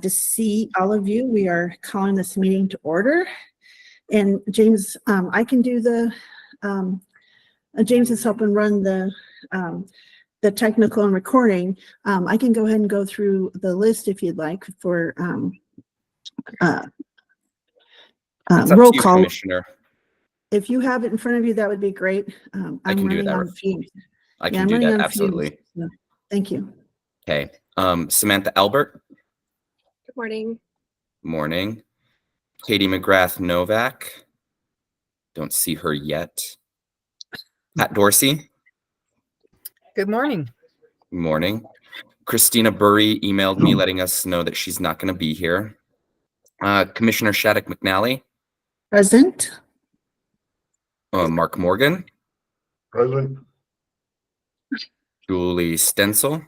To see all of you, we are calling this meeting to order. And James, I can do the, James is helping run the technical and recording. I can go ahead and go through the list if you'd like for roll call. Commissioner. If you have it in front of you, that would be great. I'm running on fumes. I can do that, absolutely. So, thank you. Okay. Samantha Albert. Good morning. Morning. Katie McGrath Novak. Don't see her yet. Pat Dorsey. Good morning. Morning. Christina Burry emailed me letting us know that she's not going to be here. Commissioner Shattuck McNally. Present. Mark Morgan. Present. Julie Stencil.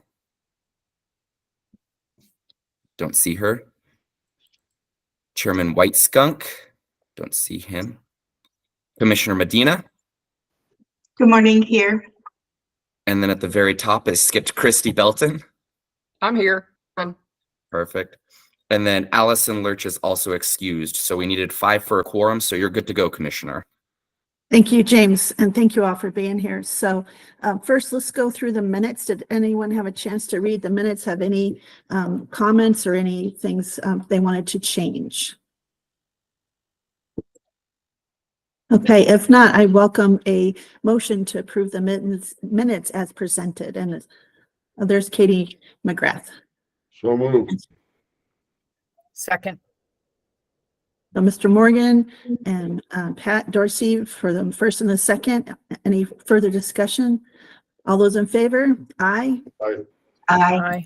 Don't see her. Chairman White Skunk. Don't see him. Commissioner Medina. Good morning, here. And then at the very top is skipped Christy Belton. I'm here. Perfect. And then Allison Lurch is also excused. So we needed 5 for a quorum. So you're good to go, Commissioner. Thank you, James, and thank you all for being here. So first, let's go through the minutes. Did anyone have a chance to read the minutes? Have any comments or any things they wanted to change? Okay, if not, I welcome a motion to approve the minutes as presented. And there's Katie McGrath. So moved. Second. So Mr. Morgan and Pat Dorsey for the first and the second. Any further discussion? All those in favor? Aye. Aye.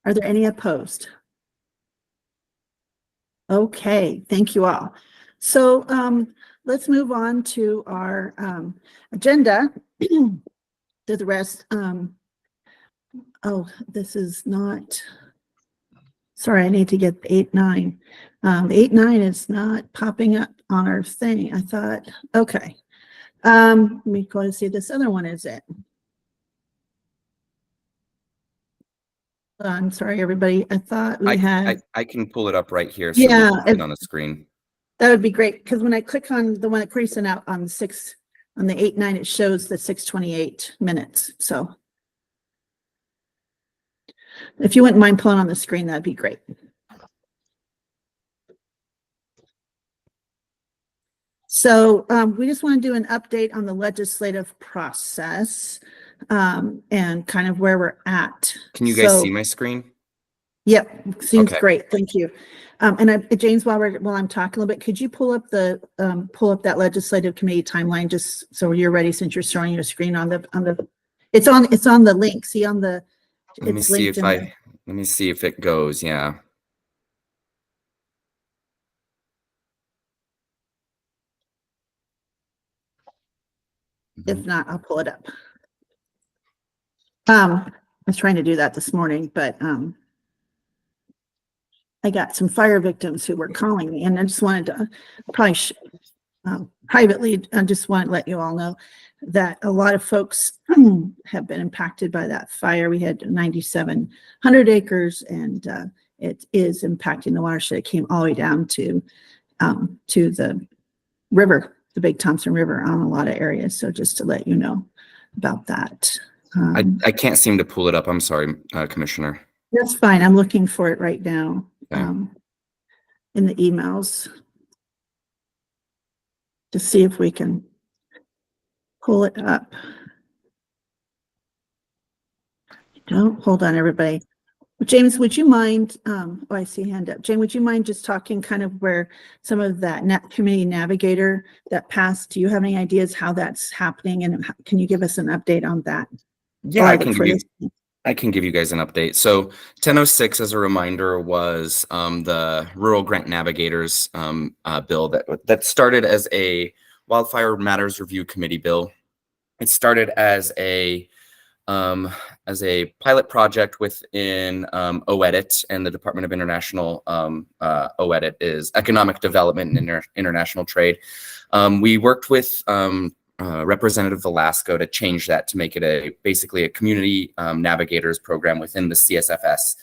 Are there any opposed? Okay, thank you all. So let's move on to our agenda. To the rest. Oh, this is not. Sorry, I need to get 8-9. 8-9 is not popping up on our thing. I thought, okay. Let me go and see if this other one is it. I'm sorry, everybody. I thought we had. I can pull it up right here. So Yeah, it's on the screen. That would be great because when I click on the one that Corey sent out on the 8-9, it shows the 6:28 minutes. So if you wouldn't mind pulling on the screen, that'd be great. So we just want to do an update on the legislative process and kind of where we're at. Can you guys see my screen? Yep, seems Okay. great. Thank you. And James, while I'm talking a little bit, could you pull up that legislative committee timeline just so you're ready since you're showing your screen on the it's on the link. See on the. Let me see if it goes. Yeah. If not, I'll pull it up. I was trying to do that this morning, but I got some fire victims who were calling me, and I just wanted to probably privately, I just want to let you all know that a lot of folks have been impacted by that fire. We had 9,700 acres, and it is impacting the watershed. It came all the way down to the river, the Big Thompson River, on a lot of areas. So just to let you know about that. I can't seem to pull it up. I'm sorry, Commissioner. That's fine. I'm looking for it right now. Okay. In the emails to see if we can pull it up. Hold on, everybody. James, would you mind, I see a hand up. James, would you mind just talking kind of where some of that committee navigator that passed, do you have any ideas how that's happening? And can you give us an update on that? Yeah, I can give you guys an update. So 1006, as a reminder, was the Rural Grant Navigators bill that started as a Wildfire Matters Review Committee bill. It started as a pilot project within OEDIT, and the Department of International OEDIT is Economic Development and International Trade. We worked with Representative Velasco to change that to make it basically a community navigators program within the CSFS.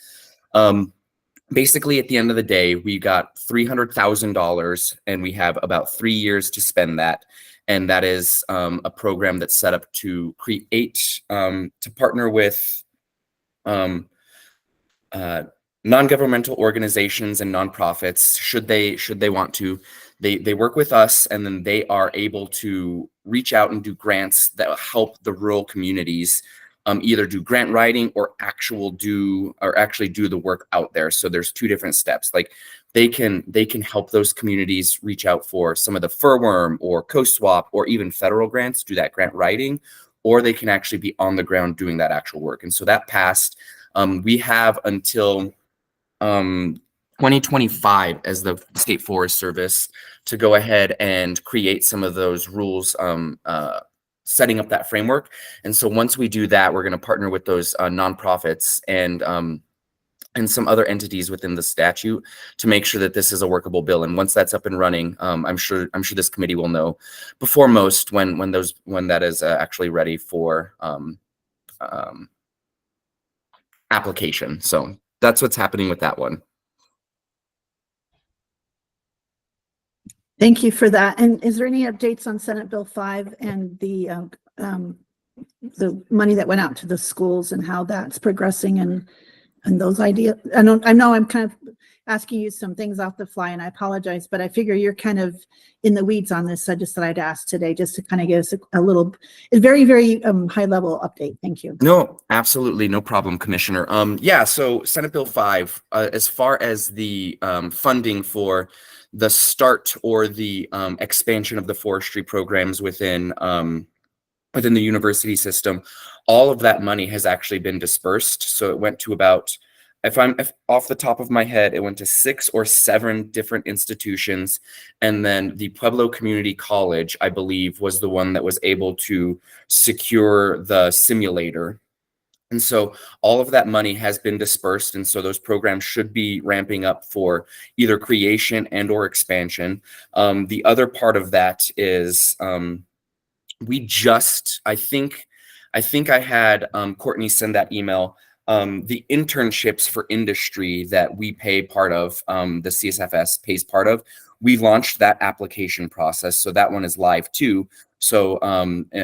basically at the end of the day, we got $300,000 and we have about 3 years to spend that. And that is a program that's set up to create, to partner with non-governmental organizations and nonprofits, should they want to. They work with us, and then they are able to reach out and do grants that will help the rural communities either do grant writing or actually do the work out there. So there's two different steps. Like they can help those communities reach out for some of the furworm or co-swap or even federal grants, do that grant writing, or they can actually be on the ground doing that actual work. And so that passed. We have until 2025 as the State Forest Service to go ahead and create some of those rules, setting up that framework. And so once we do that, we're going to partner with those nonprofits and some other entities within the statute to make sure that this is a workable bill. And once that's up and running, I'm sure this committee will know before most when that is actually ready for application. So that's what's happening with that one. Thank you for that. And is there any updates on Senate Bill 5 and the money that went out to the schools and how that's progressing and those ideas? I know I'm kind of asking you some things off the fly, and I apologize, but I figure you're kind of in the weeds on this. So I just thought I'd ask today just to kind of give us a little, very, very high level update. Thank you. No, absolutely. No problem, Commissioner. Yeah, so Senate Bill 5, as far as the funding for the start or the expansion of the forestry programs within the university system, all of that money has actually been dispersed. So it went to about, if off the top of my head, it went to 6 or 7 different institutions. And then the Pueblo Community College, I believe, was the one that was able to secure the simulator. And so all of that money has been dispersed. And so those programs should be ramping up for either creation and or expansion. The other part of that is we just, I think I had Courtney send that email. The internships for industry that we pay part of, the CSFS pays part of, we launched that application process. So that one is live too. So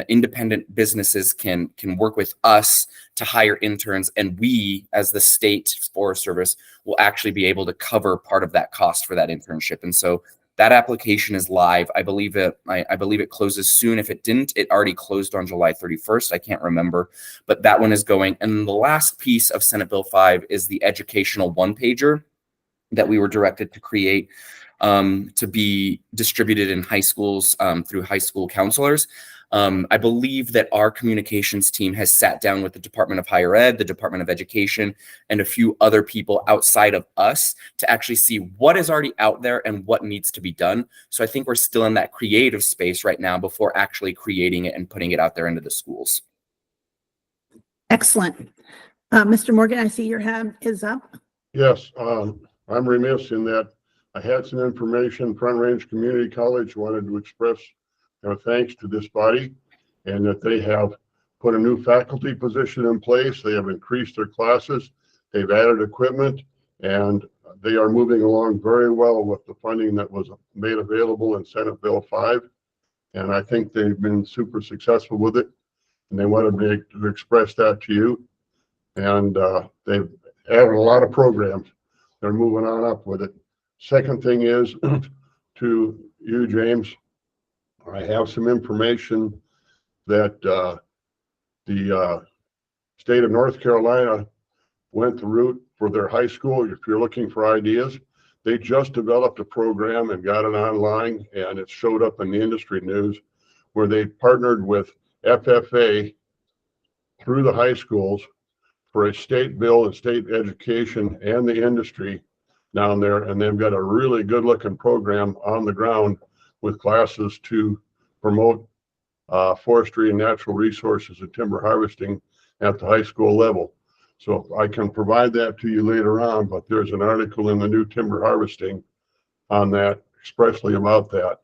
independent businesses can work with us to hire interns, and we, as the State Forest Service, will actually be able to cover part of that cost for that internship. And so that application is live. I believe it closes soon. If it didn't, it already closed on July 31st. I can't remember, but that one is going. And the last piece of Senate Bill 5 is the educational one-pager that we were directed to create to be distributed in high schools through high school counselors. I believe that our communications team has sat down with the Department of Higher Ed, the Department of Education, and a few other people outside of us to actually see what is already out there and what needs to be done. So I think we're still in that creative space right now before actually creating it and putting it out there into the schools. Excellent. Mr. Morgan, I see your hand is up. Yes, I'm remiss in that I had some information. Front Range Community College wanted to express their thanks to this body, and that they have put a new faculty position in place. They have increased their classes. They've added equipment, and they are moving along very well with the funding that was made available in Senate Bill 5. And I think they've been super successful with it. And they wanted me to express that to you. And they've added a lot of programs. They're moving on up with it. Second thing is to you, James, I have some information that the state of North Carolina went the route for their high school. If you're looking for ideas, they just developed a program and got it online, and it showed up in the industry news where they partnered with FFA through the high schools for a state bill and state education and the industry down there. And they've got a really good looking program on the ground with classes to promote forestry and natural resources and timber harvesting at the high school level. So I can provide that to you later on, but there's an article in the new Timber Harvesting on that expressly about that.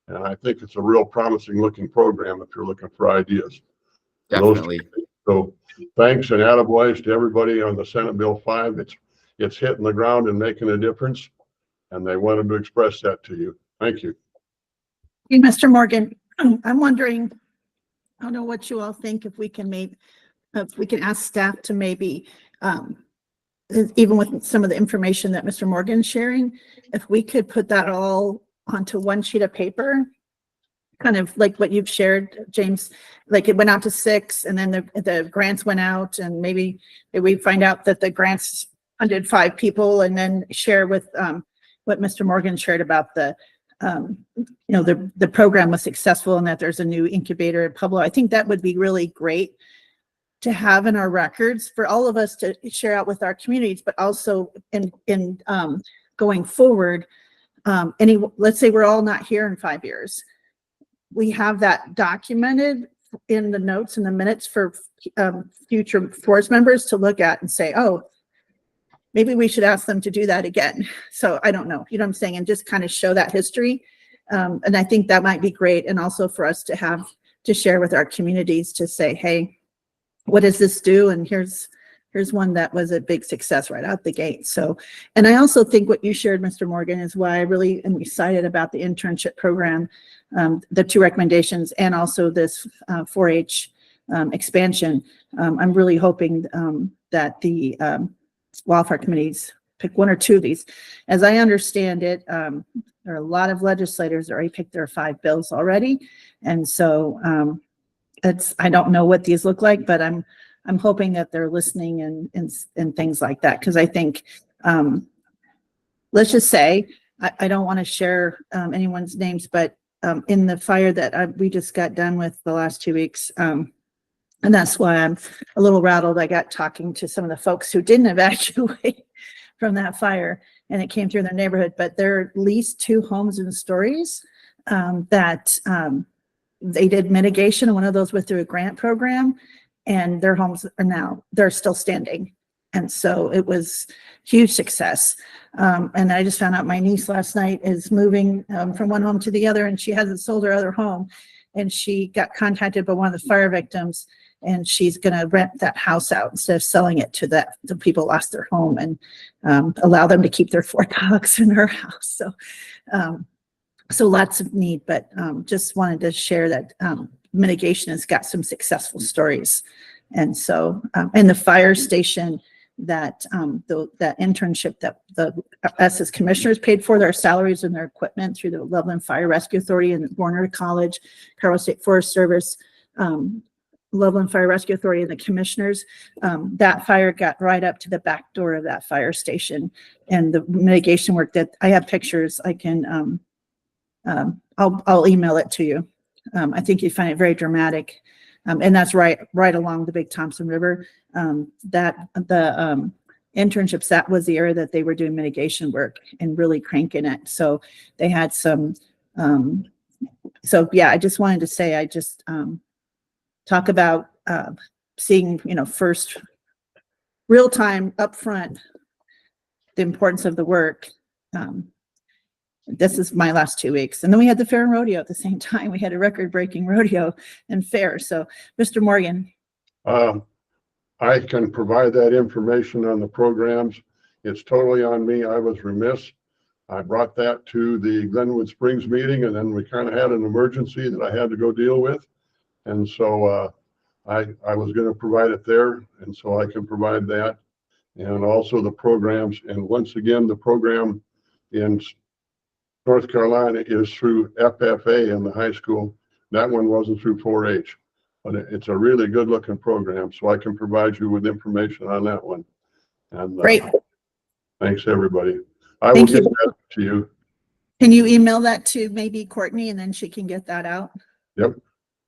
And I think it's a real promising looking program if you're looking for ideas. Definitely. So thanks and attaboys to everybody on the Senate Bill 5. it's hitting the ground and making a difference. And they wanted to express that to you. Thank you. Hey, Mr. Morgan, I'm wondering, I don't know what you all think, if we can ask staff to maybe, even with some of the information that Mr. Morgan's sharing, if we could put that all onto one sheet of paper, kind of like what you've shared, James, like it went out to 6 and then the grants went out, and maybe we find out that the grants funded 5 people, and then share with what Mr. Morgan shared about the the program was successful and that there's a new incubator at Pueblo. I think that would be really great to have in our records for all of us to share out with our communities, but also in going forward, let's say we're all not here in 5 years. We have that documented in the notes and the minutes for future forest members to look at and say, oh, maybe we should ask them to do that again. So I don't know, you know what I'm saying? And just kind of show that history. And I think that might be great. And also for us to have to share with our communities to say, hey, what does this do? And here's one that was a big success right out the gate. So, and I also think what you shared, Mr. Morgan, is why I really am excited about the internship program, the 2 recommendations, and also this 4-H expansion. I'm really hoping that the wildfire committees pick 1 or 2 of these. As I understand it, there are a lot of legislators that already picked their 5 bills already. And so I don't know what these look like, but I'm hoping that they're listening and things like that. Cause I think, let's just say, I don't want to share anyone's names, but in the fire that we just got done with the last 2 weeks, and that's why I'm a little rattled. I got talking to some of the folks who didn't evacuate from that fire, and it came through their neighborhood, but there are at least 2 homes and stories that they did mitigation, and one of those went through a grant program, and their homes they're still standing. And so it was huge success. And I just found out my niece last night is moving from one home to the other, and she hasn't sold her other home. And she got contacted by one of the fire victims, and she's going to rent that house out instead of selling it to the people who lost their home, and allow them to keep their 4 dogs in her house. So lots of need, but just wanted to share that mitigation has got some successful stories. And so, and the fire station that that internship that us as commissioners paid for, their salaries and their equipment through the Loveland Fire Rescue Authority and Warner College, Colorado State Forest Service, Loveland Fire Rescue Authority, and the commissioners, that fire got right up to the back door of that fire station. And the mitigation work that I have pictures, I can, I'll email it to you. I think you'd find it very dramatic. And that's right along the Big Thompson River. That the internships, that was the area that they were doing mitigation work and really cranking it. So they had some, so yeah, I just wanted to say, I just talk about seeing, first real time upfront, the importance of the work. This is my last 2 weeks. And then we had the fair and rodeo at the same time. We had a record-breaking rodeo and fair. So, Mr. Morgan. I can provide that information on the programs. It's totally on me. I was remiss. I brought that to the Glenwood Springs meeting, and then we kind of had an emergency that I had to go deal with. And so I was going to provide it there, and so I can provide that. And also the programs. And once again, the program in North Carolina is through FFA in the high school. That one wasn't through 4-H, but it's a really good looking program. So I can provide you with information on that one. And Great. Thanks everybody. I will get that to you. Can you email that to maybe Courtney, and then she can get that out? Yep.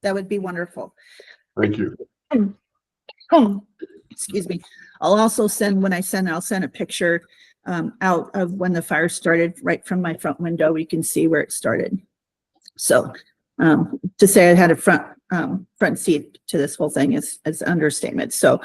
That would be wonderful. Thank you. Excuse me. I'll also send, I'll send a picture out of when the fire started right from my front window. We can see where it started. So to say I had a front seat to this whole thing is an understatement. So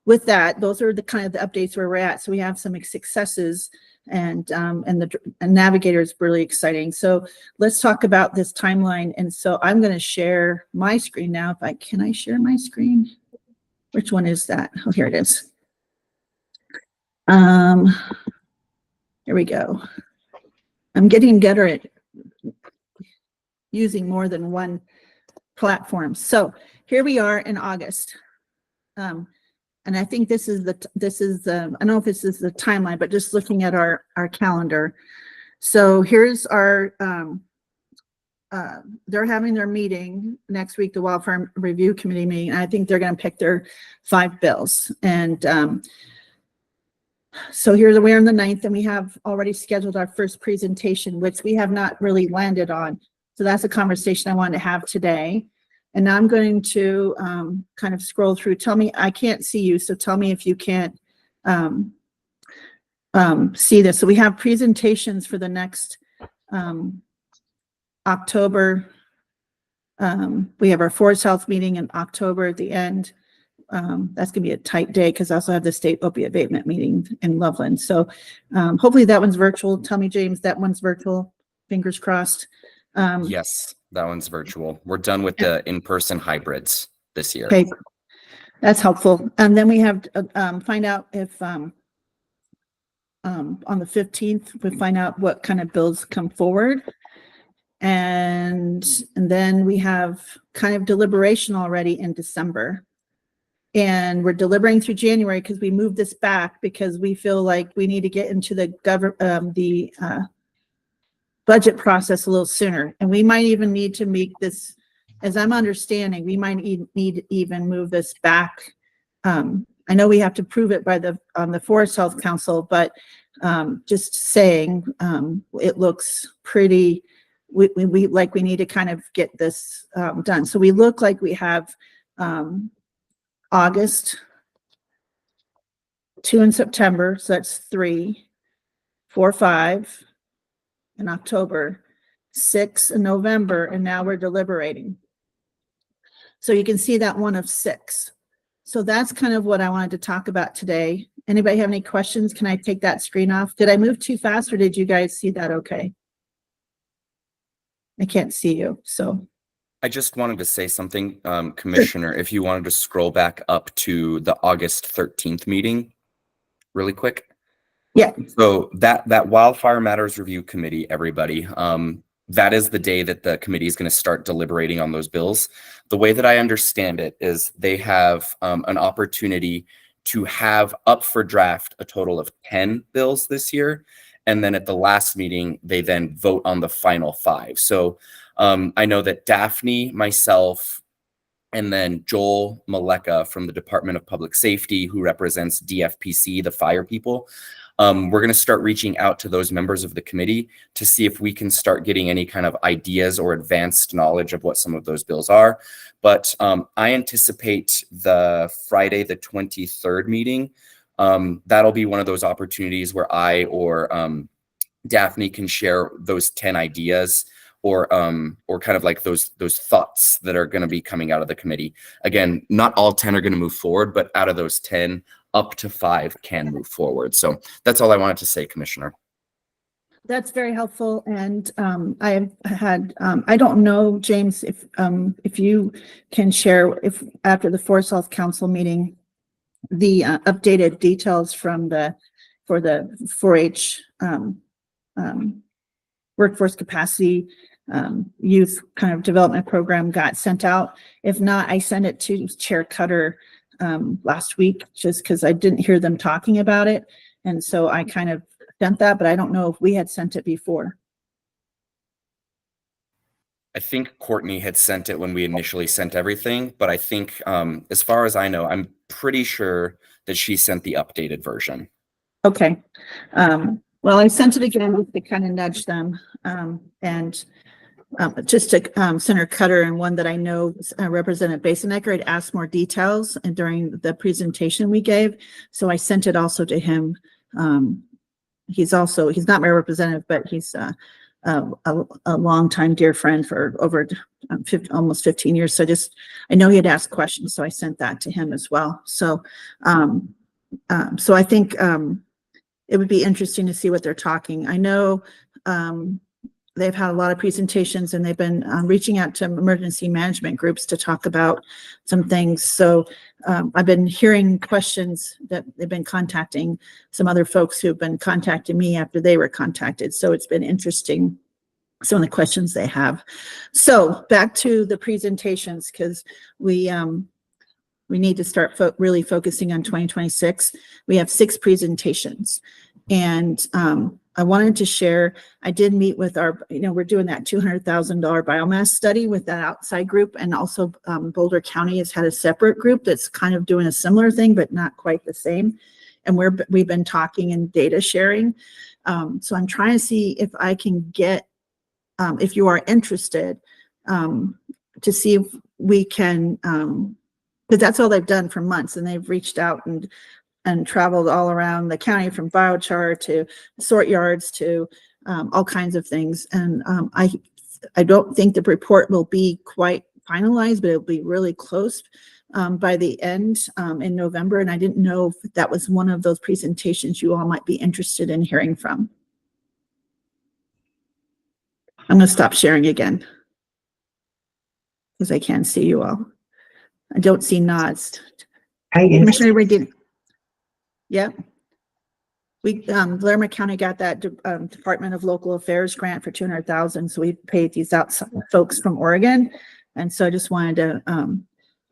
with that, those are the kind of the updates where we're at. So we have some successes, and the Navigator is really exciting. So let's talk about this timeline. And so I'm going to share my screen now. Can I share my screen? Which one is that? Oh, here it is. Here we go. I'm getting better at using more than one platform. So here we are in August. And I think this is I don't know if this is the timeline, but just looking at our calendar. So here's our, they're having their meeting next week, the Wildfire Review Committee meeting. And I think they're going to pick their 5 bills. And so here's we're on the 9th, and we have already scheduled our first presentation, which we have not really landed on. So that's a conversation I wanted to have today. And now I'm going to kind of scroll through. Tell me, I can't see you, so tell me if you can't see this. So we have presentations for the next October. We have our Forest Health meeting in October at the end. That's gonna be a tight day because I also have the state opioid abatement meeting in Loveland. So hopefully that one's virtual. Tell me, James, that one's virtual. Fingers crossed. Yes, that one's virtual. We're done with the in-person hybrids this year. Okay, that's helpful. And then we have find out if on the 15th, we find out what kind of bills come forward. And then we have kind of deliberation already in December. And we're deliberating through January because we moved this back because we feel like we need to get into the budget process a little sooner. And we might even need to make this, as I'm understanding, we might need to even move this back. I know we have to prove it by on the Forest Health Council, but just saying, it looks pretty, we need to kind of get this done. So we look like we have August, 2 in September, so that's 3, 4, 5 in October, 6 in November, and now we're deliberating. So you can see that one of 6. So that's kind of what I wanted to talk about today. Anybody have any questions? Can I take that screen off? Did I move too fast or did you guys see that okay? I can't see you, so. I just wanted to say something, Commissioner, if you wanted to scroll back up to the August 13th meeting really quick. Yeah. So that Wildfire Matters Review Committee, everybody, that is the day that the committee is going to start deliberating on those bills. The way that I understand it is they have an opportunity to have up for draft a total of 10 bills this year. And then at the last meeting, they then vote on the final 5. So I know that Daphne, myself, and then Joel Maleka from the Department of Public Safety, who represents DFPC, the fire people, we're going to start reaching out to those members of the committee to see if we can start getting any kind of ideas or advanced knowledge of what some of those bills are. But I anticipate the Friday, the 23rd meeting. That'll be one of those opportunities where I or Daphne can share those 10 ideas or kind of like those thoughts that are going to be coming out of the committee. Again, not all 10 are going to move forward, but out of those 10, up to 5 can move forward. So that's all I wanted to say, Commissioner. That's very helpful. And I have had, I don't know, James, if you can share, if after the Forest Health Council meeting, the updated details from for the 4-H workforce capacity youth kind of development program got sent out. If not, I sent it to Chair Cutter last week just because I didn't hear them talking about it. And so I kind of sent that, but I don't know if we had sent it before. I think Courtney had sent it when we initially sent everything, but I think as far as I know, I'm pretty sure that she sent the updated version. Okay. Well, I sent it again to kind of nudge them and just to Senator Cutter and one that I know Representative Basenecker had asked more details and during the presentation we gave. So I sent it also to him. He's not my representative, but he's a longtime dear friend for over almost 15 years. So I know he had asked questions, so I sent that to him as well. So, so I think it would be interesting to see what they're talking. I know they've had a lot of presentations, and they've been reaching out to emergency management groups to talk about some things. So I've been hearing questions that they've been contacting some other folks who've been contacting me after they were contacted. So it's been interesting, some of the questions they have. So back to the presentations, because we need to start really focusing on 2026. We have 6 presentations, and I wanted to share, I did meet with our, we're doing that $200,000 biomass study with that outside group, and also Boulder County has had a separate group that's kind of doing a similar thing, but not quite the same. And we've been talking and data sharing. So I'm trying to see if I can get, if you are interested, to see if we can, because that's all they've done for months, and they've reached out and traveled all around the county, from biochar to sort yards to all kinds of things. And I don't think the report will be quite finalized, but it'll be really close by the end in November. And I didn't know if that was one of those presentations you all might be interested in hearing from. I'm going to stop sharing again because I can't see you all. I don't see nods. Commissioner Reagan. Yep. We, Larimer County got that Department of Local Affairs grant for $200,000. So we paid these outside folks from Oregon. And so I just wanted to,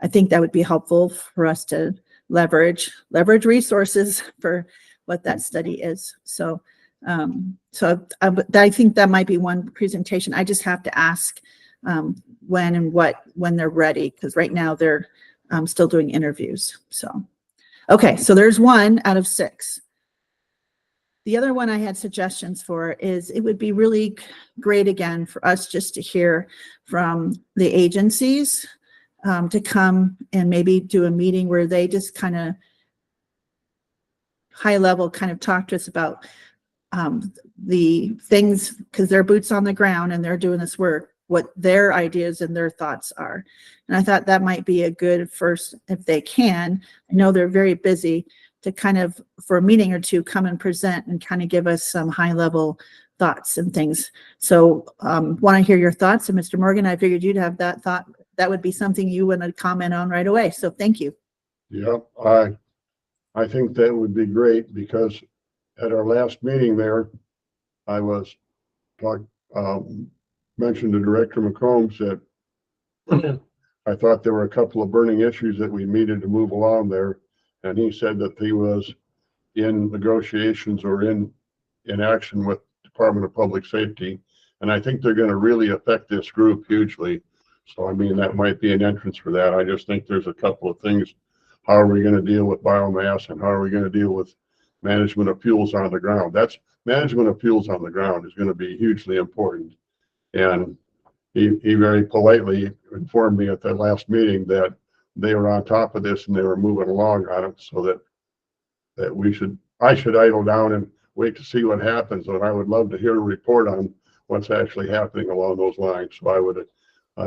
I think that would be helpful for us to leverage resources for what that study is. So, I think that might be one presentation. I just have to ask when they're ready, because right now they're still doing interviews. So. Okay, so there's 1 out of 6. The other one I had suggestions for is, it would be really great again for us just to hear from the agencies, to come and maybe do a meeting where they just kind of high level kind of talk to us about the things, because they're boots on the ground and they're doing this work, what their ideas and their thoughts are. And I thought that might be a good first, if they can. I know they're very busy, to kind of, for a meeting or two, come and present and kind of give us some high level thoughts and things. So want to hear your thoughts. And Mr. Morgan, I figured you'd have that thought. That would be something you want to comment on right away. So thank you. Yeah, I think that would be great, because at our last meeting there, I was mentioned to Director McCombs that I thought there were a couple of burning issues that we needed to move along there. And he said that he was in negotiations or in action with Department of Public Safety. And I think they're going to really affect this group hugely. So, I mean, that might be an entrance for that. I just think there's a couple of things. How are we going to deal with biomass, and how are we going to deal with management of fuels on the ground? That's management of fuels on the ground is going to be hugely important. And he very politely informed me at that last meeting that they were on top of this and they were moving along on it, so that I should idle down and wait to see what happens. And I would love to hear a report on what's actually happening along those lines. So I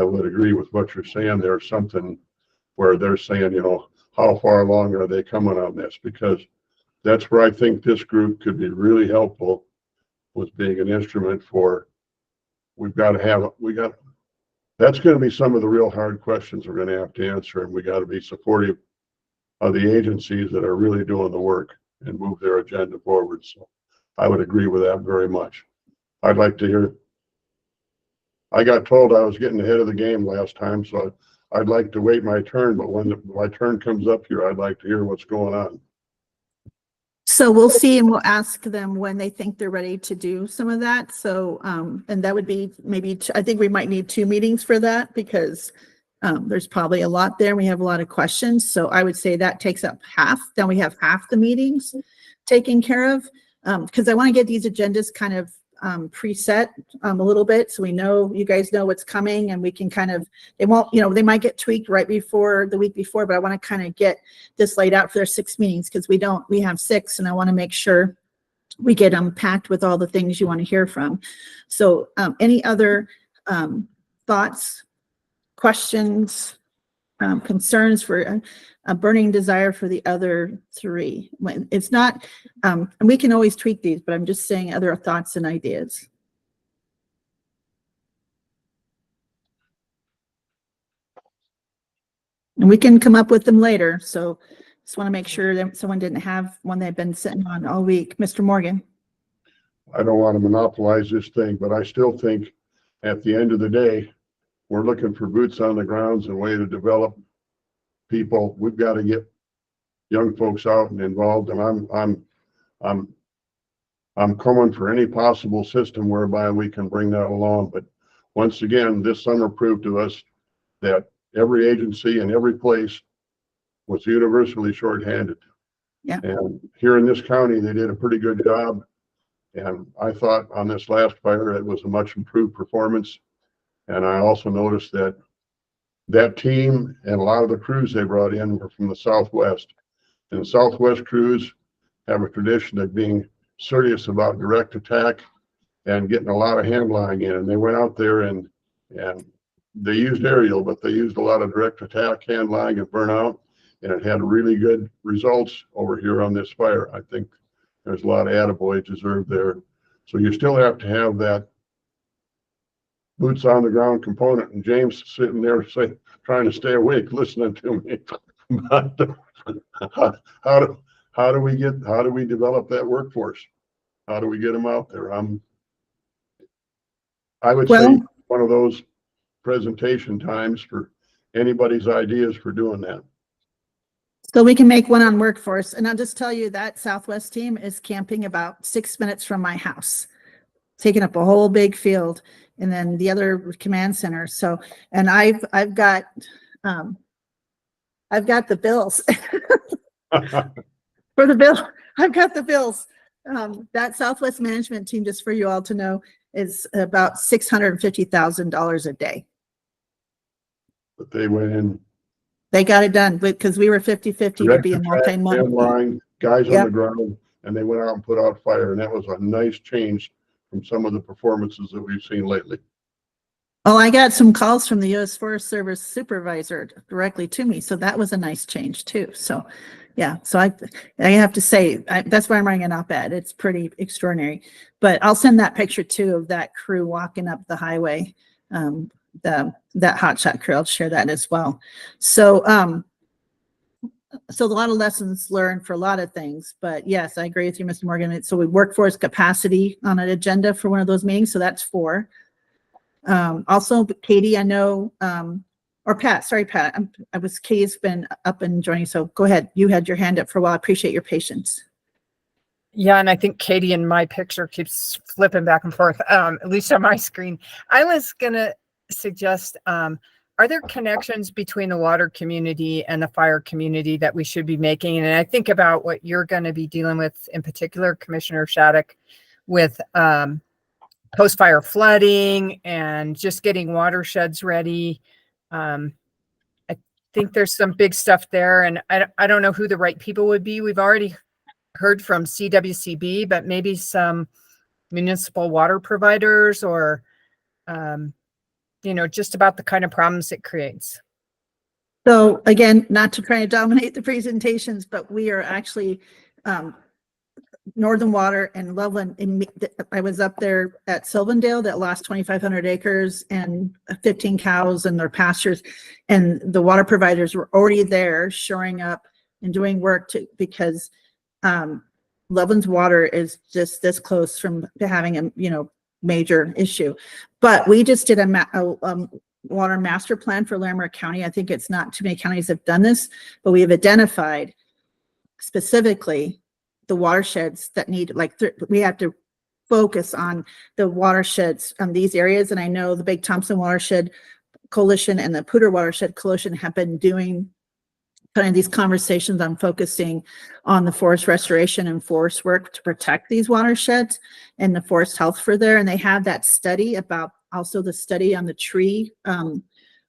would agree with what you're saying. There's something where they're saying, how far along are they coming on this? Because that's where I think this group could be really helpful, with being an instrument for, that's going to be some of the real hard questions we're going to have to answer. And we got to be supportive of the agencies that are really doing the work and move their agenda forward. So I would agree with that very much. I'd like to hear, I got told I was getting ahead of the game last time, so I'd like to wait my turn, but when my turn comes up here, I'd like to hear what's going on. So we'll see, and we'll ask them when they think they're ready to do some of that. So, and that would be maybe, I think we might need 2 meetings for that, because there's probably a lot there. We have a lot of questions. So I would say that takes up half. Then we have half the meetings taken care of, because I want to get these agendas kind of preset a little bit, so we know, you guys know what's coming, and we can kind of, they won't, they might get tweaked right before the week before, but I want to kind of get this laid out for their 6 meetings, because we have 6, and I want to make sure we get them packed with all the things you want to hear from. So any other thoughts, questions, concerns for a burning desire for the other 3? When it's not, and we can always tweak these, but I'm just saying other thoughts and ideas. And we can come up with them later. So just want to make sure that someone didn't have one they've been sitting on all week. Mr. Morgan. I don't want to monopolize this thing, but I still think at the end of the day, we're looking for boots on the grounds and way to develop people. We've got to get young folks out and involved, and I'm coming for any possible system whereby we can bring that along. But once again, this summer proved to us that every agency and every place was universally shorthanded. Yeah. And here in this county, they did a pretty good job. And I thought on this last fire, it was a much improved performance. And I also noticed that that team and a lot of the crews they brought in were from the Southwest. And the Southwest crews have a tradition of being serious about direct attack and getting a lot of hand lying in. And they went out there and they used aerial, but they used a lot of direct attack, hand lying, and burnout. And it had really good results over here on this fire. I think there's a lot of attaboy deserved there. So you still have to have that boots on the ground component. And James sitting there trying to stay awake, listening to me. But how do we develop that workforce? How do we get them out there? I would say one of those presentation times for anybody's ideas for doing that. So we can make one on workforce. And I'll just tell you that Southwest team is camping about 6 minutes from my house, taking up a whole big field, and then the other command center. So, and I've got the bills for the bill. I've got the bills. That Southwest management team, just for you all to know, is about $650,000 a day. But they went in. They got it done because we were 50-50 to be a multi-month. Line, guys on Yep. the ground, and they went out and put out fire. And that was a nice change from some of the performances that we've seen lately. Oh, I got some calls from the U.S. Forest Service supervisor directly to me. So that was a nice change too. So yeah, so I have to say, that's why I'm writing an op-ed. It's pretty extraordinary, but I'll send that picture too of that crew walking up the highway. That hotshot crew, I'll share that as well. So, so a lot of lessons learned for a lot of things, but yes, I agree with you, Mr. Morgan. So we workforce capacity on an agenda for one of those meetings. So that's 4. Also, Katie, I know, or Pat, sorry, Pat, Katie's been up and joining. So go ahead. You had your hand up for a while. I appreciate your patience. Yeah, and I think Katie in my picture keeps flipping back and forth, at least on my screen. I was going to suggest, are there connections between the water community and the fire community that we should be making? And I think about what you're going to be dealing with in particular, Commissioner Shattuck, with post-fire flooding and just getting watersheds ready. I think there's some big stuff there, and I don't know who the right people would be. We've already heard from CWCB, but maybe some municipal water providers or just about the kind of problems it creates. So again, not to try to dominate the presentations, but we are actually Northern Water and Loveland. I was up there at Sylvandale that lost 2,500 acres and 15 cows and their pastures, and the water providers were already there shoring up and doing work because Loveland's water is just this close from to having a major issue. But we just did a water master plan for Larimer County. I think it's not too many counties have done this, but we have identified specifically the watersheds that need, we have to focus on the watersheds on these areas. And I know the Big Thompson Watershed Coalition and the Poudre Watershed Coalition have been doing kind of these conversations on focusing on the forest restoration and forest work to protect these watersheds and the forest health for there. And they have that study about also the study on the tree,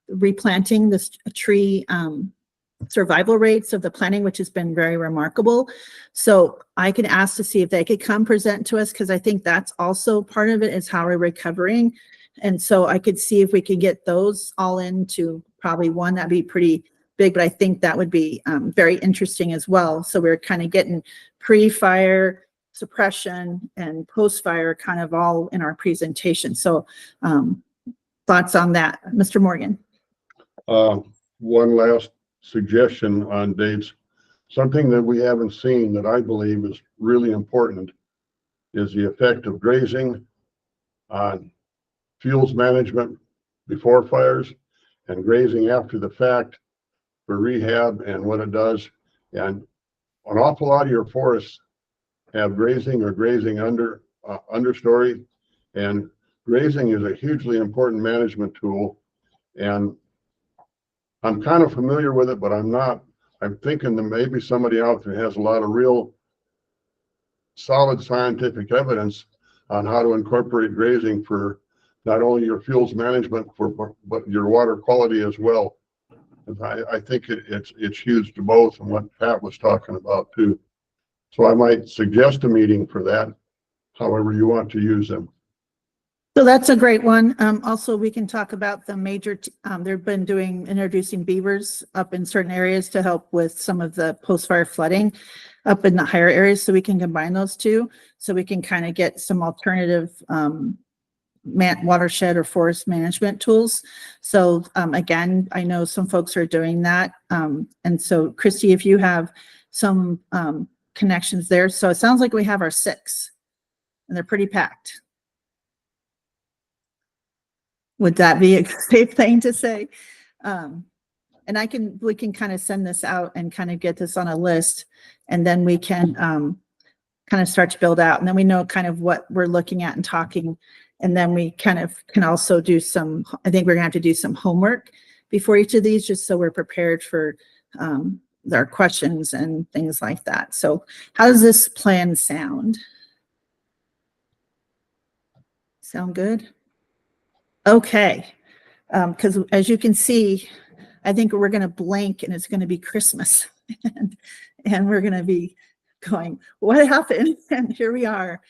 replanting this tree survival rates of the planting, which has been very remarkable. So I can ask to see if they could come present to us, because I think that's also part of it is how we're recovering. And so I could see if we could get those all into probably one, that'd be pretty big, but I think that would be very interesting as well. So we're kind of getting pre-fire suppression and post-fire kind of all in our presentation. So thoughts on that, Mr. Morgan? One last suggestion on dates. Something that we haven't seen that I believe is really important is the effect of grazing on fuels management before fires and grazing after the fact for rehab and what it does. And an awful lot of your forests have grazing or grazing understory, and grazing is a hugely important management tool. And I'm kind of familiar with it, but I'm not. I'm thinking that maybe somebody out there has a lot of real solid scientific evidence on how to incorporate grazing for not only your fuels management, but your water quality as well. I think it's huge to both, and what Pat was talking about too. So I might suggest a meeting for that, however you want to use them. So that's a great one. Also, we can talk about the major, they've been introducing beavers up in certain areas to help with some of the post-fire flooding up in the higher areas. So we can combine those two. So we can kind of get some alternative watershed or forest management tools. So again, I know some folks are doing that. And so Christy, if you have some connections there. So it sounds like we have our 6 and they're pretty packed. Would that be a safe thing to say? And we can kind of send this out and kind of get this on a list, and then we can kind of start to build out, and then we know kind of what we're looking at and talking, and then we kind of can also do some, I think we're gonna have to do some homework before each of these, just so we're prepared for our questions and things like that. So how does this plan sound? Sound good? Okay, because as you can see, I think we're going to blink and it's going to be Christmas, and we're going to be going, what happened? And here we are.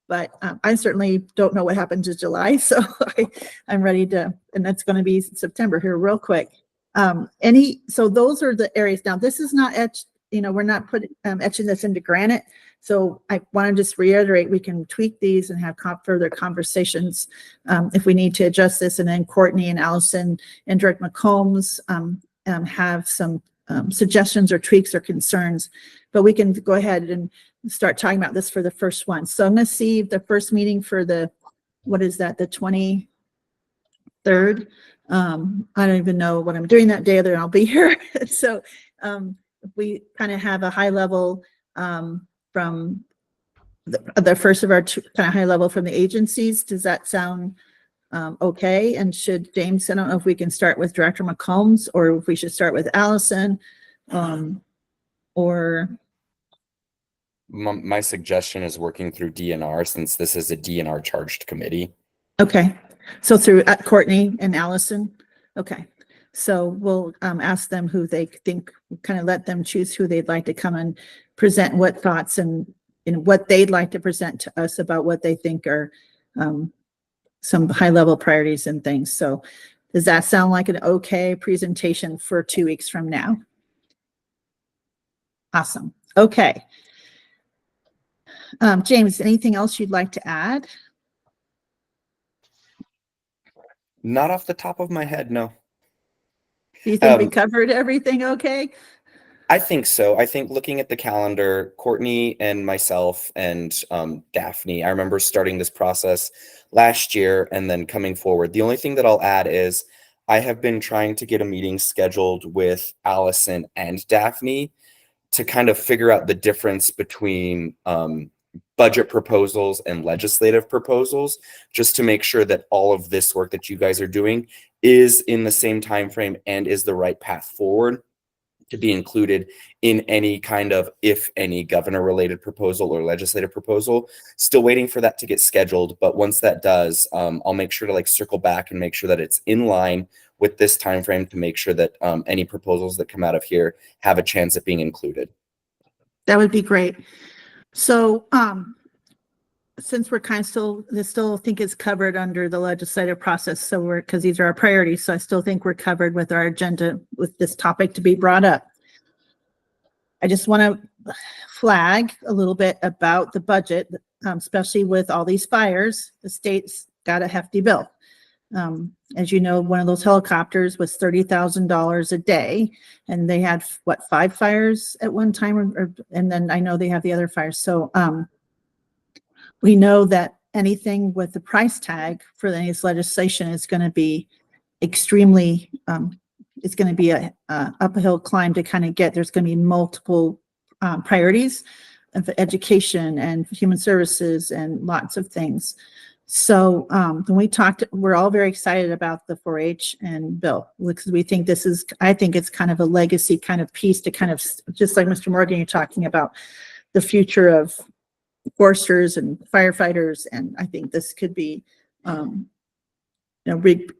But I certainly don't know what happened to July, so I'm ready to, and that's going to be September here real quick. So those are the areas. Now, this is not etched, we're not etching this into granite. So I want to just reiterate, we can tweak these and have further conversations if we need to adjust this. And then Courtney and Allison and Director McCombs have some suggestions or tweaks or concerns, but we can go ahead and start talking about this for the first one. So I'm going to see the first meeting for what is that, the 23rd? I don't even know what I'm doing that day, other than I'll be here. So we kind of have a high level from the first of our kind of high level from the agencies. Does that sound okay? And should James, I don't know if we can start with Director McCombs or if we should start with Allison or. My suggestion is working through DNR, since this is a DNR charged committee. Okay, so through Courtney and Allison. Okay, so we'll ask them who they think, kind of let them choose who they'd like to come and present what thoughts and what they'd like to present to us about what they think are some high level priorities and things. So does that sound like an okay presentation for 2 weeks from now? Awesome. Okay. James, anything else you'd like to add? Not off the top of my head, no. Do you think we covered everything okay? I think so. I think looking at the calendar, Courtney and myself and Daphne, I remember starting this process last year and then coming forward. The only thing that I'll add is I have been trying to get a meeting scheduled with Allison and Daphne to kind of figure out the difference between budget proposals and legislative proposals, just to make sure that all of this work that you guys are doing is in the same time frame and is the right path forward to be included in any kind of, if any, governor related proposal or legislative proposal. Still waiting for that to get scheduled, but once that does, I'll make sure to circle back and make sure that it's in line with this time frame to make sure that any proposals that come out of here have a chance at being included. That would be great. So since we're kind of still think it's covered under the legislative process, so because these are our priorities, so I still think we're covered with our agenda with this topic to be brought up. I just want to flag a little bit about the budget, especially with all these fires. The state's got a hefty bill. As you know, one of those helicopters was $30,000 a day, and they had what, 5 fires at one time, and then I know they have the other fires. So we know that anything with the price tag for this legislation is going to be extremely, it's going to be a uphill climb to kind of get. There's going to be multiple priorities of education and human services and lots of things. So when we talked, we're all very excited about the 4-H and bill, because we think this is, I think it's kind of a legacy kind of piece to kind of, just like Mr. Morgan, you're talking about the future of foresters and firefighters. And I think this could be a big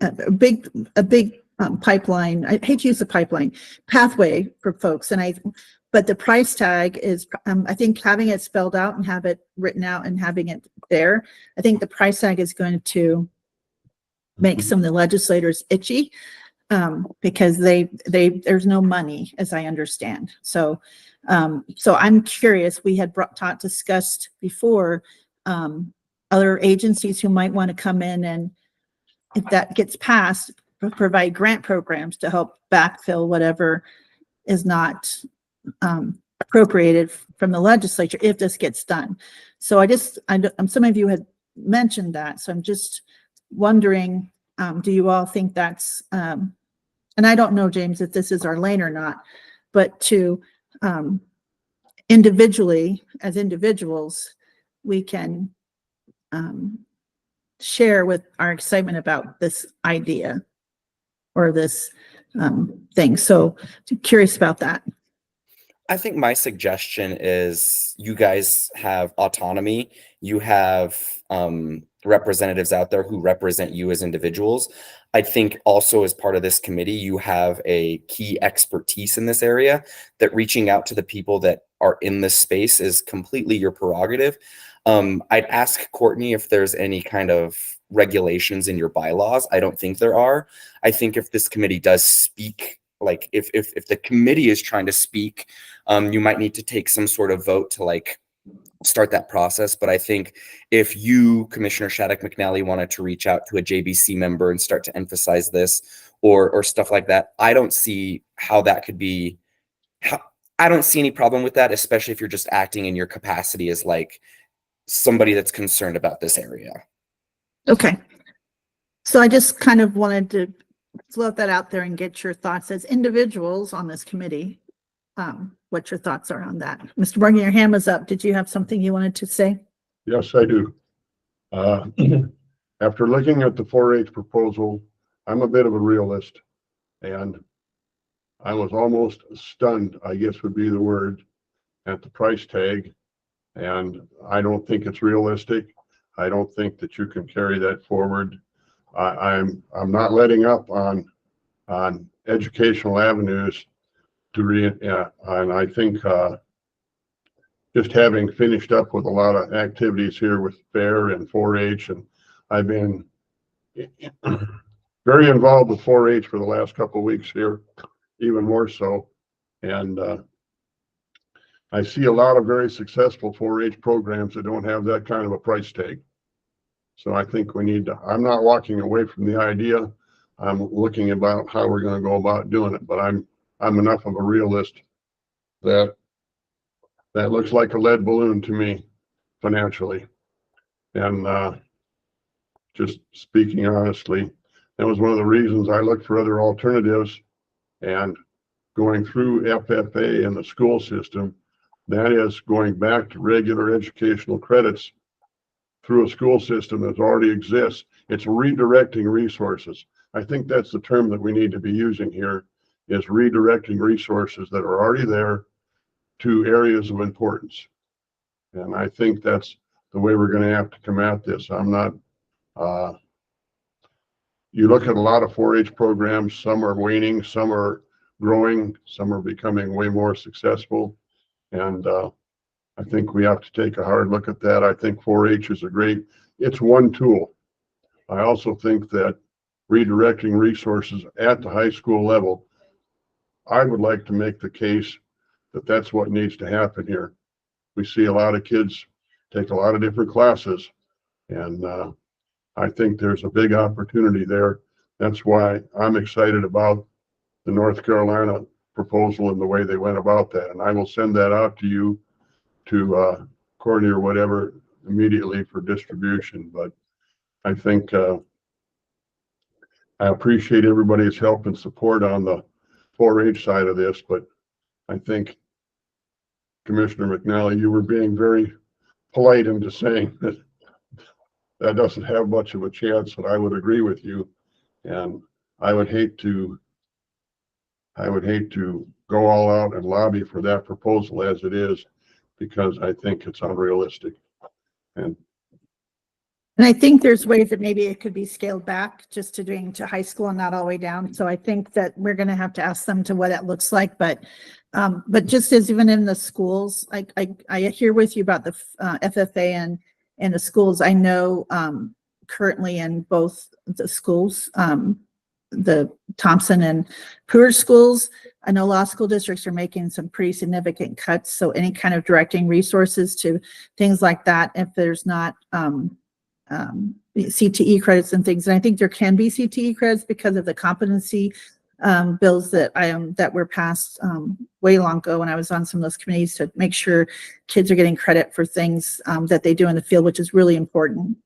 pipeline. I hate to use the pipeline pathway for folks. But the price tag is, I think having it spelled out and have it written out and having it there, I think the price tag is going to make some of the legislators itchy, because there's no money, as I understand. So I'm curious, we had discussed before, other agencies who might want to come in and, if that gets passed, provide grant programs to help backfill whatever is not appropriated from the legislature if this gets done. So some of you had mentioned that. So I'm just wondering, do you all think that's, and I don't know, James, if this is our lane or not, but to individually, as individuals, we can share with our excitement about this idea or this thing. So curious about that. I think my suggestion is you guys have autonomy. You have representatives out there who represent you as individuals. I think also as part of this committee, you have a key expertise in this area, that reaching out to the people that are in this space is completely your prerogative. I'd ask Courtney if there's any kind of regulations in your bylaws. I don't think there are. I think if this committee does speak, like if the committee is trying to speak, you might need to take some sort of vote to like start that process. But I think if you, Commissioner Shattuck McNally, wanted to reach out to a JBC member and start to emphasize this or stuff like that, I don't see how that could be. I don't see any problem with that, especially if you're just acting in your capacity as like somebody that's concerned about this area. Okay. So I just kind of wanted to float that out there and get your thoughts as individuals on this committee, what your thoughts are on that. Mr. Morgan, your hand was up. Did you have something you wanted to say? Yes, I do. After looking at the 4-H proposal, I'm a bit of a realist, and I was almost stunned, I guess would be the word, at the price tag. And I don't think it's realistic. I don't think that you can carry that forward. I'm not letting up on educational avenues and I think just having finished up with a lot of activities here with FAIR and 4-H, and I've been very involved with 4-H for the last couple of weeks here, even more so. And I see a lot of very successful 4-H programs that don't have that kind of a price tag. So I think we need to, I'm not walking away from the idea. I'm looking about how we're going to go about doing it, but I'm enough of a realist that looks like a lead balloon to me financially. And just speaking honestly, that was one of the reasons I looked for other alternatives, and going through FFA and the school system, that is going back to regular educational credits through a school system that already exists. It's redirecting resources. I think that's the term that we need to be using here, is redirecting resources that are already there to areas of importance. And I think that's the way we're going to have to come at this. I'm not, you look at a lot of 4-H programs, some are waning, some are growing, some are becoming way more successful. And I think we have to take a hard look at that. I think 4-H is it's one tool. I also think that redirecting resources at the high school level, I would like to make the case that that's what needs to happen here. We see a lot of kids take a lot of different classes, and I think there's a big opportunity there. That's why I'm excited about the North Carolina proposal and the way they went about that. And I will send that out to you, to Courtney or whatever, immediately for distribution. But I think I appreciate everybody's help and support on the 4-H side of this, but I think Commissioner McNally, you were being very polite into saying that that doesn't have much of a chance, and I would agree with you. And I would hate to go all out and lobby for that proposal as it is, because I think it's unrealistic. And I think there's ways that maybe it could be scaled back just to doing to high school and not all the way down. So I think that we're going to have to ask them to what that looks like. But just as even in the schools, I hear with you about the FFA and the schools. I know currently in both the schools, the Thompson and Pruitt schools, I know law school districts are making some pretty significant cuts. So any kind of directing resources to things like that, if there's not CTE credits and things. And I think there can be CTE credits because of the competency bills that were passed way long ago when I was on some of those committees to make sure kids are getting credit for things that they do in the field, which is really important,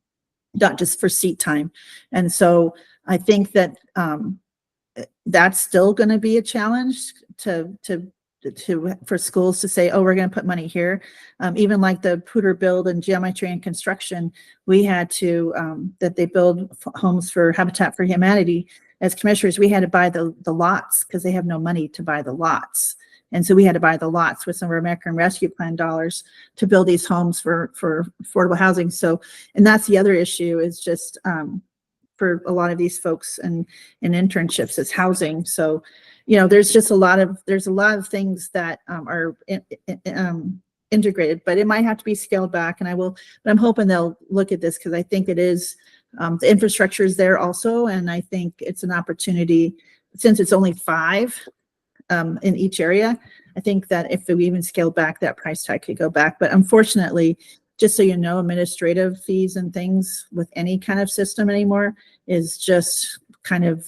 not just for seat time. And so I think that that's still going to be a challenge for schools to say, oh, we're going to put money here. Even like the Poudre build and geometry and construction, we had to, that they build homes for Habitat for Humanity. As commissioners, we had to buy the lots because they have no money to buy the lots. And so we had to buy the lots with some of our American Rescue Plan dollars to build these homes for affordable housing. So, and that's the other issue is just for a lot of these folks and internships is housing. So, you know, there's a lot of things that are integrated, but it might have to be scaled back. And but I'm hoping they'll look at this because I think it is, the infrastructure is there also. And I think it's an opportunity, since it's only 5 in each area. I think that if we even scale back, that price tag could go back. But unfortunately, just so you know, administrative fees and things with any kind of system anymore is just kind of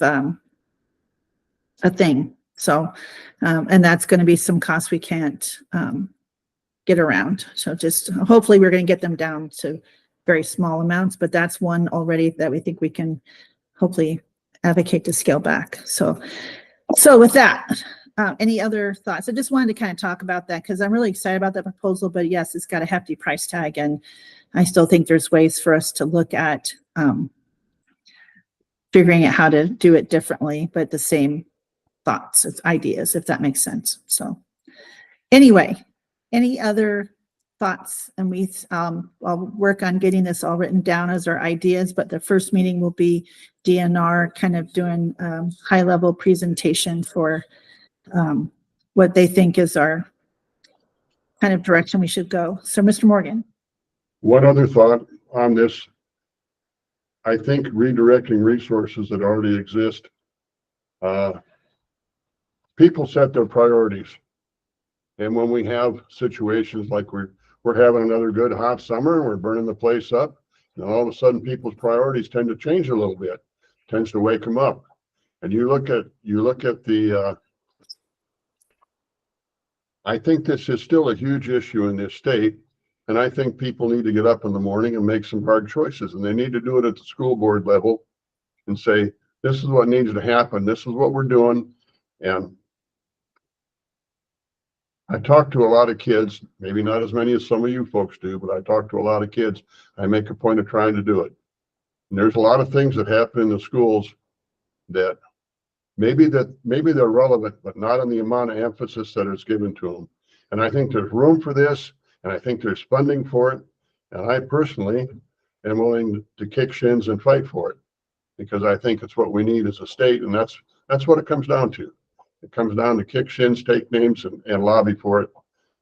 a thing. So, and that's going to be some costs we can't get around. So just hopefully we're going to get them down to very small amounts, but that's one already that we think we can hopefully advocate to scale back. So with that, any other thoughts? I just wanted to kind of talk about that because I'm really excited about that proposal, but yes, it's got a hefty price tag. And I still think there's ways for us to look at figuring out how to do it differently, but the same thoughts, it's ideas, if that makes sense. So anyway, any other thoughts? And I'll work on getting this all written down as our ideas, but the first meeting will be DNR kind of doing high level presentation for what they think is our kind of direction we should go. So Mr. Morgan. one other thought on this. I think redirecting resources that already exist, people set their priorities. And when we have situations like we're having another good hot summer and we're burning the place up, and all of a sudden people's priorities tend to change a little bit, tends to wake them up. And you look at the, I think this is still a huge issue in this state. And I think people need to get up in the morning and make some hard choices, and they need to do it at the school board level and say, this is what needs to happen. This is what we're doing. And I talk to a lot of kids, maybe not as many as some of you folks do, but I talk to a lot of kids. I make a point of trying to do it. And there's a lot of things that happen in the schools that maybe they're relevant, but not in the amount of emphasis that is given to them. And I think there's room for this, and I think there's funding for it. And I personally am willing to kick shins and fight for it, because I think it's what we need as a state. And that's what it comes down to. It comes down to kick shins, take names, and lobby for it.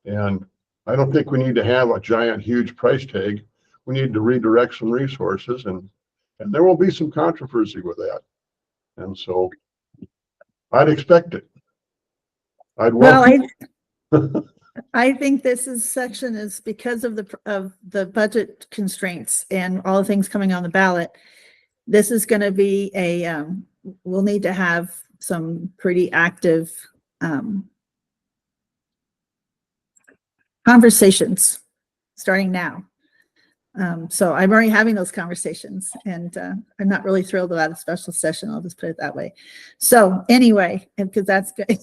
And I don't think we need to have a giant, huge price tag. We need to redirect some resources, and there will be some controversy with that. And so I'd expect it. I think this section is because of the budget constraints and all the things coming on the ballot. this is going to be we'll need to have some pretty active conversations starting now. So I'm already having those conversations, and I'm not really thrilled about a special session. I'll just put it that way. So anyway, because that's good.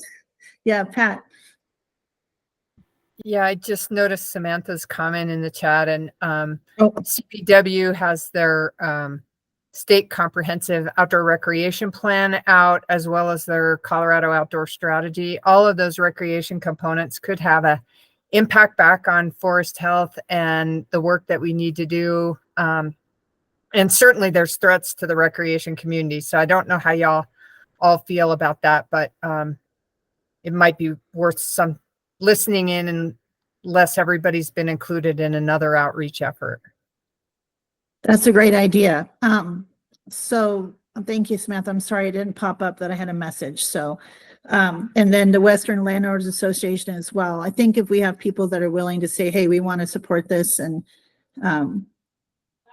Yeah, Pat. Yeah, I just noticed Samantha's comment in the chat, and Oh. CPW has their state comprehensive outdoor recreation plan out, as well as their Colorado outdoor strategy. All of those recreation components could have a impact back on forest health and the work that we need to do. And certainly there's threats to the recreation community. So I don't know how y'all all feel about that, but it might be worth some listening in unless everybody's been included in another outreach effort. That's a great idea. So thank you, Samantha. I'm sorry it didn't pop up that I had a message. So, and then the Western Landowners Association as well. I think if we have people that are willing to say, hey, we want to support this, and,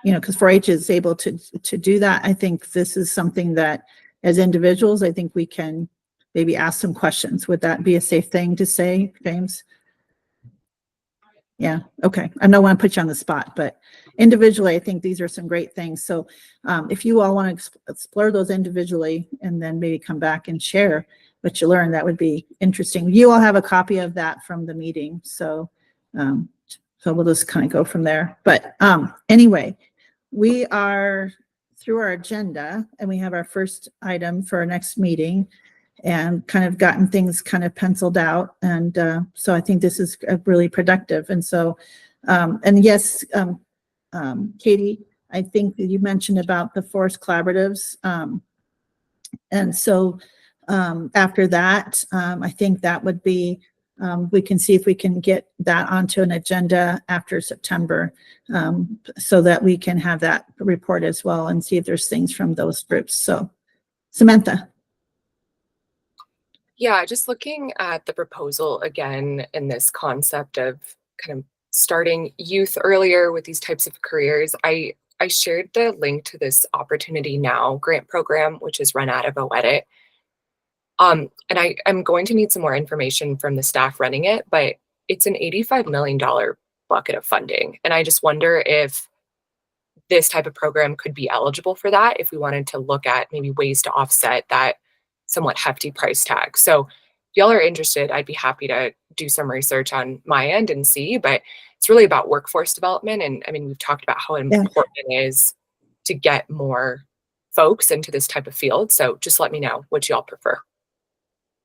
because 4-H is able to do that, I think this is something that as individuals, I think we can maybe ask some questions. Would that be a safe thing to say, James? Yeah, okay. I don't want to put you on the spot, but individually, I think these are some great things. So if you all want to explore those individually and then maybe come back and share what you learned, that would be interesting. You all have a copy of that from the meeting. So, so we'll just kind of go from there. But anyway, we are through our agenda, and we have our first item for our next meeting, and kind of gotten things kind of penciled out. And so I think this is really productive. And so, and yes, Katie, I think that you mentioned about the forest collaboratives. And so after that, I think that would be, we can see if we can get that onto an agenda after September, so that we can have that report as well and see if there's things from those groups. So Samantha. Yeah, just looking at the proposal again in this concept of kind of starting youth earlier with these types of careers, I shared the link to this Opportunity Now grant program, which is run out of OEDIT. And I'm going to need some more information from the staff running it, but it's an $85 million bucket of funding. And I just wonder if this type of program could be eligible for that, if we wanted to look at maybe ways to offset that somewhat hefty price tag. So if y'all are interested, I'd be happy to do some research on my end and see, but it's really about workforce development. And I mean, we've talked about how important it is to get more folks into this type of field. So just let me know what y'all prefer.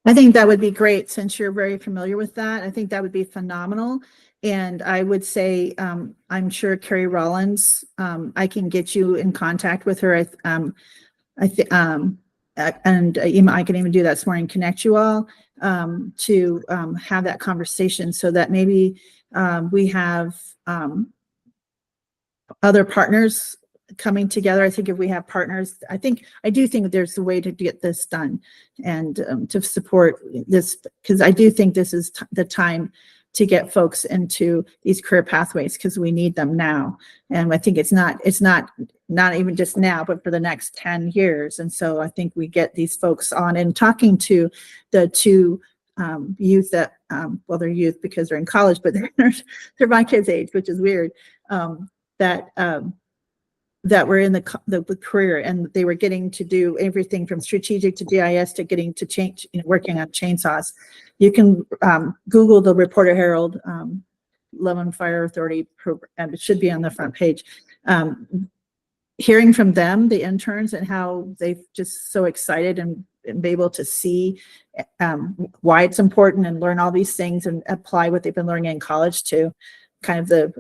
I think that would be great, since you're very familiar with that. I think that would be phenomenal. And I would say, I'm sure Carrie Rollins, I can get you in contact with her. And I can even do that this morning, connect you all to have that conversation, so that maybe we have other partners coming together. I think if we have partners, I do think there's a way to get this done, and to support this, because I do think this is the time to get folks into these career pathways, because we need them now. And I think it's not even just now, but for the next 10 years. And so I think we get these folks on, and talking to the two youth that, well, they're youth because they're in college, but they're my kids' age, which is weird, that were in the career, and they were getting to do everything from strategic to GIS to getting to change, working on chainsaws. You can Google the Reporter Herald Lebanon Fire Authority program. It should be on the front page. Hearing from them, the interns, and how they've just so excited and be able to see why it's important, and learn all these things and apply what they've been learning in college to kind of the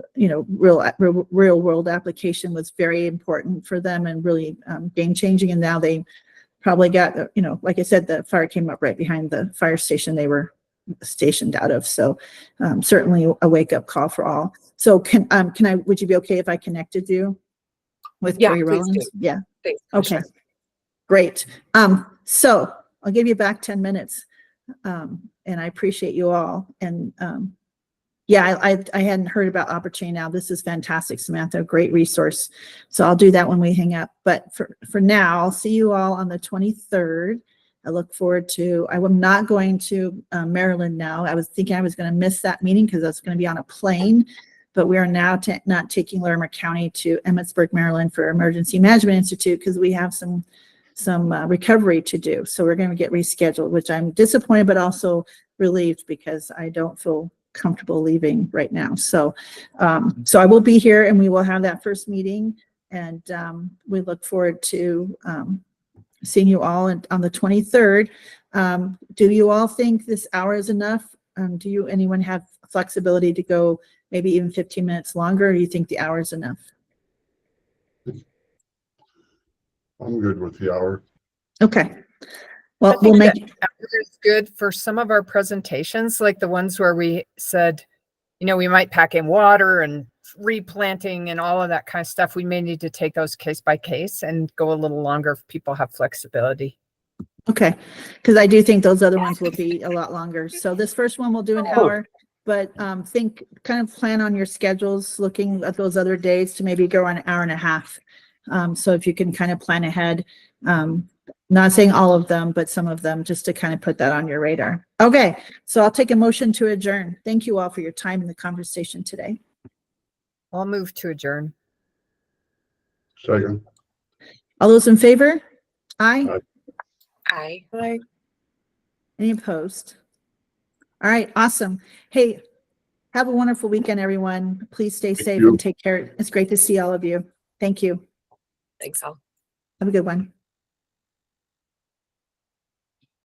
real world application was very important for them, and really game changing. And now they probably got, like I said, the fire came up right behind the fire station they were stationed out of. So certainly a wake up call for all. So would you be okay if I connected you with Carrie Rollins? Yeah. Thanks, okay. Great. So I'll give you back 10 minutes. And I appreciate you all. And yeah, I hadn't heard about Opportunity Now. This is fantastic, Samantha, great resource. So I'll do that when we hang up. But for now, I'll see you all on the 23rd. I look forward to, I am not going to Maryland now. I was thinking I was going to miss that meeting because I was going to be on a plane, but we are now not taking Larimer County to Emmitsburg, Maryland for Emergency Management Institute because we have some recovery to do. So we're going to get rescheduled, which I'm disappointed, but also relieved because I don't feel comfortable leaving right now. So, so I will be here and we will have that first meeting, and we look forward to seeing you all on the 23rd. Do you all think this hour is enough? Anyone have flexibility to go maybe even 15 minutes longer, or do you think the hour is enough? I'm good with the hour. Okay. Well, I we'll think make, that hour is good for some of our presentations, like the ones where we said, you know, we might pack in water and replanting and all of that kind of stuff. We may need to take those case by case and go a little longer if people have flexibility. okay, because I do think those other ones will be a lot longer. So this first one will do an hour, but kind of plan on your schedules, looking at those other days to maybe go on an hour and a half. So if you can kind of plan ahead, not saying all of them, but some of them, just to kind of put that on your radar. Okay, so I'll take a motion to adjourn. Thank you all for your time in the conversation today. I'll move to adjourn. Second. All those in favor? Aye. Aye. Aye. Any opposed? All right, awesome. Hey, have a wonderful weekend, everyone. Please stay safe you. and take care. It's great to see all of you. Thank you. Thanks all. Have a good one.